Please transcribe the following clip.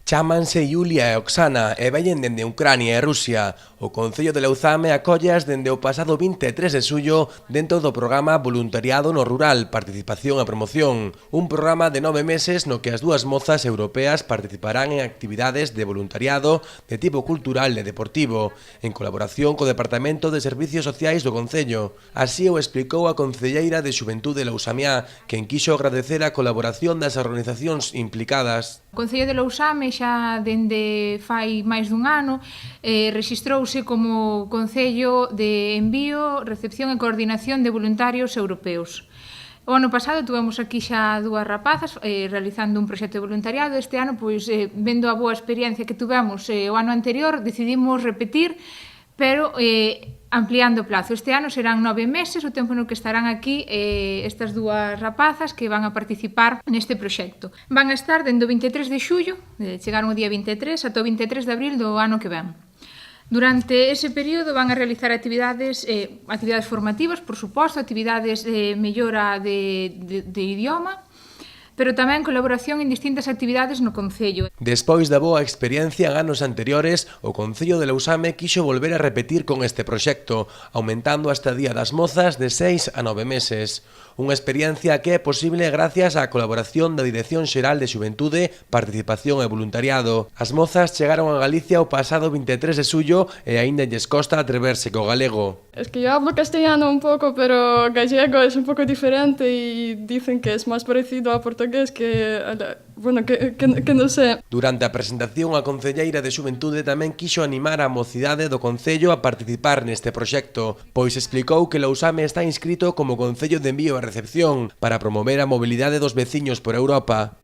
Chámanse Yulia e Oksana e veñen dende Ucrania e Rusia. O Concello de Lousame acollas dende o pasado 23 de xullo dentro do programa Voluntariado no Rural, Participación e Promoción, un programa de 9 meses no que as dúas mozas europeas participarán en actividades de voluntariado de tipo cultural e deportivo, en colaboración co Departamento de Servicios Sociais do Concello. Así o explicou a concelleira de Xuventude Lousamiá, quen quixo agradecer a colaboración das organizacións implicadas. O Concello de Lousame xa dende fai máis dun ano rexistrouse como Concello de envío, recepción e coordinación de voluntarios europeos. O ano pasado tuvemos aquí xa dúas rapazas realizando un proxecto de voluntariado. Este ano, pois, vendo a boa experiencia que tuvemos o ano anterior, decidimos repetir, pero ampliando o plazo. Este ano serán 9 meses o tempo no que estarán aquí estas dúas rapazas que van a participar neste proxecto. Van a estar dende o 23 de xullo, chegaron o día 23, ata o 23 de abril do ano que ven. Durante ese período van a realizar actividades formativas, por suposto, actividades de mellora de idioma, pero tamén colaboración en distintas actividades no Concello. Despois da boa experiencia en anos anteriores, o Concello de Lousame quixo volver a repetir con este proxecto, aumentando a estadía das mozas de 6 a 9 meses. Unha experiencia que é posible gracias á colaboración da Dirección Xeral de Xuventude, Participación e Voluntariado. As mozas chegaron a Galicia o pasado 23 de xullo e aínda lles costa atreverse co galego. Es que yo hablo castellano un poco, pero gallego es un poco diferente y dicen que es más parecido a portugués que non sei. Durante a presentación, a concelleira de Xuventude tamén quixo animar a mocidade do Concello a participar neste proxecto, pois explicou que Lousame está inscrito como Concello de Envío e Recepción para promover a mobilidade dos veciños por Europa.